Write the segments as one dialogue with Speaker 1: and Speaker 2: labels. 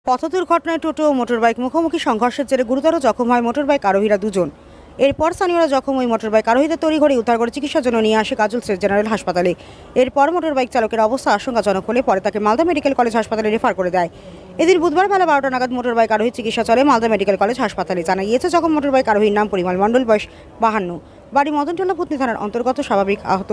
Speaker 1: পথ দুর্ঘটনায় টোটো ও মোটরবাইক মুখোমুখি সংঘর্ষের জেরে গুরুতর জখম হয় মোটরবাইক আরোহীরা দুজন। এরপর স্থানীয়রা জখম ওই মোটরবাইক আরোহীদের তড়িঘড়ি উদ্ধার করে চিকিৎসার জন্য নিয়ে আসে কাজল স্টেট জেনারেল হাসপাতালে। এরপর মোটরবাইক চালকের অবস্থা আশঙ্কাজনক হলে পরে তাকে মালদা মেডিকেল কলেজ হাসপাতালে রেফার করে দেয়। এদিন বুধবার বেলা 12টা নাগাদ মোটরবাইক আরোহীর চিকিৎসা চলে মালদা মেডিকেল কলেজ হাসপাতালে। জানা গিয়েছে জখম মোটরবাইক আরোহীর নাম পরিমল মণ্ডল, বয়স 52, বাড়ি মদনটোলা পুতনি থানার অন্তর্গত। স্বাভাবিক আহত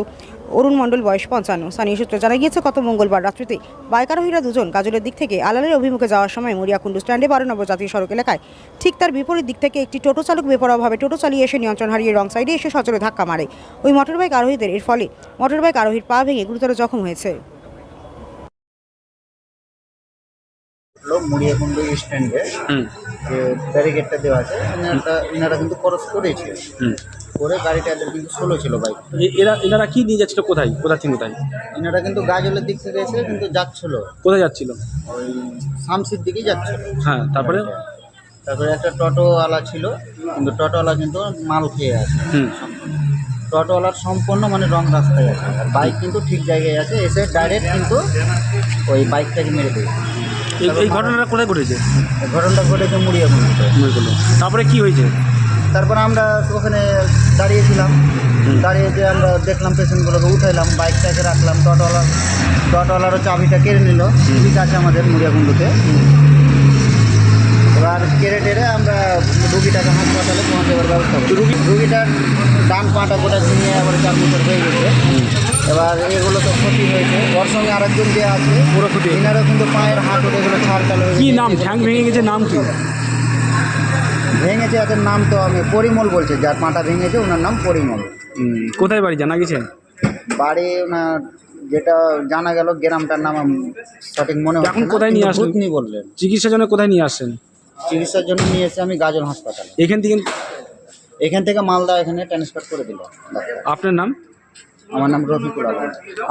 Speaker 1: অরুণ মণ্ডল, বয়স 55। স্থানীয় সূত্রে জানা গিয়েছে গত মঙ্গলবার রাত্রিতে বাইক আরোহীরা দুজন গাজলের দিক থেকে আলালের অভিমুখে যাওয়ার সময় মরিয়াকুণ্ডু স্ট্যান্ডে 12 নম্বর জাতীয় সড়ক এলাকায় ঠিক তার বিপরীত দিক থেকে একটি টোটো চালক বেপরোয়াভাবে টোটো চালিয়ে এসে নিয়ন্ত্রণ হারিয়ে রং সাইডে এসে সজোরে ধাক্কা মারে ওই মোটরবাইক আরোহীদের। এর ফলে মোটরবাইক আরোহীর পা ভেঙে গুরুতর জখম হয়েছে।
Speaker 2: মুড়িয়াকুণ্ডু স্ট্যান্ডে যে ব্যারিকেডটা দেওয়া আছে এনারা কিন্তু ক্রস করেছে, করে গাড়িটা এদের কিন্তু স্লো ছিল বাইক।
Speaker 3: এনারা কি নিয়ে যাচ্ছিল, কোথায় থেকে কোথায়?
Speaker 2: এনারা কিন্তু গাজলের দিক থেকে এসে কিন্তু যাচ্ছিল,
Speaker 3: কোথায় যাচ্ছিল?
Speaker 2: ওই শামসির দিকেই যাচ্ছিল।
Speaker 3: হ্যাঁ, তারপরে
Speaker 2: একটা টোটোওয়ালা ছিল, কিন্তু টোটোওয়ালা কিন্তু মাল খেয়ে আছে। টোটোওয়ালার সম্পূর্ণ মানে রং রাস্তায় আছে, আর বাইক কিন্তু ঠিক জায়গায় আছে, এসে ডাইরেক্ট কিন্তু ওই বাইকটাকে মেরে দিয়েছে।
Speaker 3: এই ঘটনাটা কোথায় ঘটেছে?
Speaker 2: ঘটনাটা ঘটেছে মুড়িয়াকুণ্ডুতে।
Speaker 3: তারপরে কি হয়েছে?
Speaker 2: তারপর আমরা ওখানে দাঁড়িয়েছিলাম, দাঁড়িয়ে যে আমরা দেখলাম পেশেন্টগুলোকে উঠাইলাম, বাইকটাকে রাখলাম। টোটোওয়ালারও চাবিটা কেড়ে নিল, ঠিক আছে আমাদের মুড়িয়াকুণ্ডুতে। এবার কেড়ে টেড়ে আমরা রুগীটাকে হাসপাতালে পৌঁছে দেওয়ার ব্যবস্থা করি। রুগীটার ডান পাটা গোটা ছিনিয়ে এবার 4 বছর হয়ে গেছে। এবার এগুলো তো ক্ষতি হয়েছে, ওর সঙ্গে আরেকজন যে আছে পুরো ক্ষতি। এনারও কিন্তু পায়ের হাঁটু এগুলো ছাড়কাল হয়ে গেছে।
Speaker 3: কি নাম? ঠ্যাং ভেঙে গেছে, নাম কি?
Speaker 2: ভেঙেছে এদের নাম তো আমি পরিমল বলছে, যার পাটা ভেঙেছে ওনার নাম পরিমল।
Speaker 3: কোথায় বাড়ি জানা গেছে?
Speaker 2: বাড়ি ওনার যেটা জানা গেল গ্রামটার নাম সঠিক মনে হচ্ছে
Speaker 3: এখন
Speaker 2: না।
Speaker 3: কোথায় নিয়ে আসলেন?
Speaker 2: ভূতনি বললেন।
Speaker 3: চিকিৎসার জন্য কোথায় নিয়ে আসছেন?
Speaker 2: চিকিৎসার জন্য নিয়ে এসে আমি গাজল হাসপাতালে। এখান থেকে মালদা এখানে ট্রান্সফার করে দিল।
Speaker 3: আপনার নাম?
Speaker 2: আমার নাম রফিকুল আলম।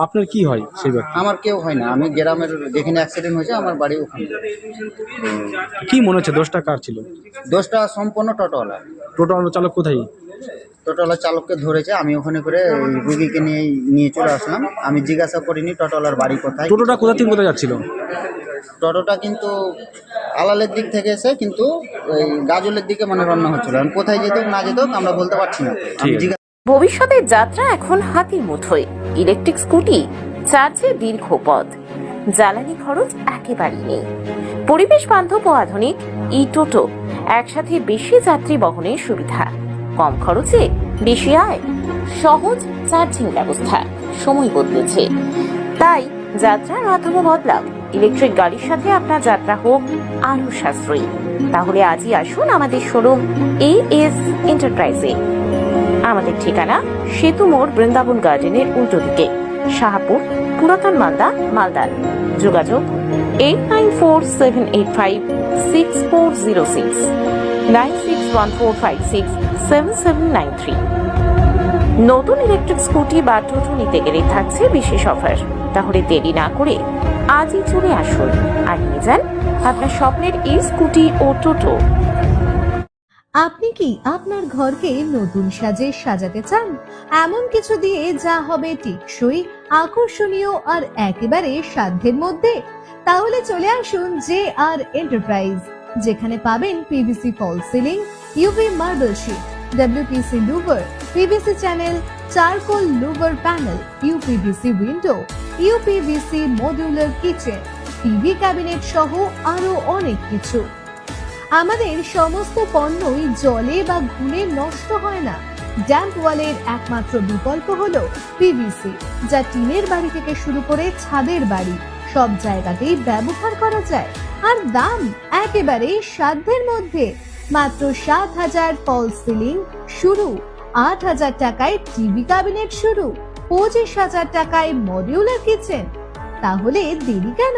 Speaker 3: আপনার কি হয় সেই ব্যাপারে?
Speaker 2: আমার কেউ হয় না, আমি গ্রামের যেখানে অ্যাক্সিডেন্ট হয়েছে আমার বাড়ি ওখানে।
Speaker 3: কি মনে হচ্ছে দোষটা কার ছিল?
Speaker 2: দোষটা সম্পূর্ণ টোটোওয়ালা।
Speaker 3: টোটো চালক কোথায়?
Speaker 2: টোটোওয়ালা চালককে ধরেছে, আমি ওখানে করে রুগীকে নিয়ে চলে আসলাম। আমি জিজ্ঞাসা করিনি টোটোওয়ালার বাড়ি কোথায়।
Speaker 3: টোটোটা কোথা থেকে কোথায় যাচ্ছিল?
Speaker 2: টোটোটা কিন্তু আলালের দিক থেকে এসে কিন্তু ওই গাজলের দিকে মানে রান্না হচ্ছিল। আমি কোথায় যেত না যেত আমরা বলতে পারছি না।
Speaker 4: ভবিষ্যতের যাত্রা এখন হাতির মুঠোয়। ইলেকট্রিক স্কুটি, চার্জে দীর্ঘ পথ, জ্বালানি খরচ একেবারেই নেই। পরিবেশ বান্ধব ও আধুনিক ই টোটো, একসাথে বেশি যাত্রী বহনের সুবিধা, কম খরচে বেশি আয়, সহজ চার্জিং ব্যবস্থা। সময় বদলেছে, তাই যাত্রার মাধ্যমে বদলাও। ইলেকট্রিক গাড়ির সাথে আপনার যাত্রা হোক আরো সাশ্রয়ী। তাহলে আজই আসুন আমাদের শোরুম AS এন্টারপ্রাইজে। আমাদের ঠিকানা সেতু মোড়, বৃন্দাবন গার্ডেনের উল্টো দিকে, শাহপুর, পুরাতন মালদা, মালদা। যোগাযোগ 8947856406, 9614567793। নতুন ইলেকট্রিক স্কুটি বা টোটো নিতে গেলে থাকছে বিশেষ অফার। তাহলে দেরি না করে আজই চলে আসুন আর নিয়ে যান আপনার স্বপ্নের এই স্কুটি ও টোটো।
Speaker 5: আপনি কি আপনার ঘরকে নতুন সাজে সাজাতে চান? এমন কিছু দিয়ে যা হবে টেকসই, আকর্ষণীয় আর একেবারে সাধ্যের মধ্যে? তাহলে চলে আসুন JR এন্টারপ্রাইজ, যেখানে পাবেন PVC false ceiling, UV marble sheet, WPC louver, PVC channel, charcoal louver panel, UPVC window, UPVC modular kitchen, TV cabinet সহ আরো অনেক কিছু। আমাদের সমস্ত পণ্যই জলে বা ঘুনে নষ্ট হয় না। ড্যাম্প ওয়ালের একমাত্র বিকল্প হলো PVC, যা টিনের বাড়ি থেকে শুরু করে ছাদের বাড়ি সব জায়গাতেই ব্যবহার করা যায়। আর দাম একেবারে সাধ্যের মধ্যে, মাত্র 7,000 ফল সিলিং শুরু, 8,000 টাকায় টিভি ক্যাবিনেট শুরু, 25,000 টাকায় মডিউলার কিচেন। তাহলে দেরি কেন?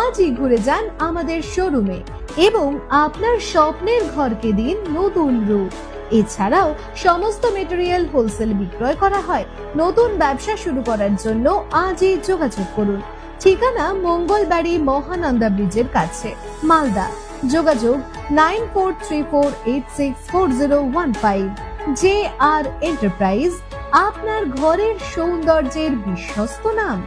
Speaker 5: আজই ঘুরে যান আমাদের শোরুমে এবং আপনার স্বপ্নের ঘরকে দিন নতুন রূপ। এছাড়াও সমস্ত মেটেরিয়াল হোলসেল বিক্রয় করা হয়। নতুন ব্যবসা শুরু করার জন্য আজই যোগাযোগ করুন। ঠিকানা মঙ্গলবাড়ি মহানন্দা ব্রিজের কাছে, মালদা। যোগাযোগ 9434864015। JR এন্টারপ্রাইজ, আপনার ঘরের সৌন্দর্যের বিশ্বস্ত নাম।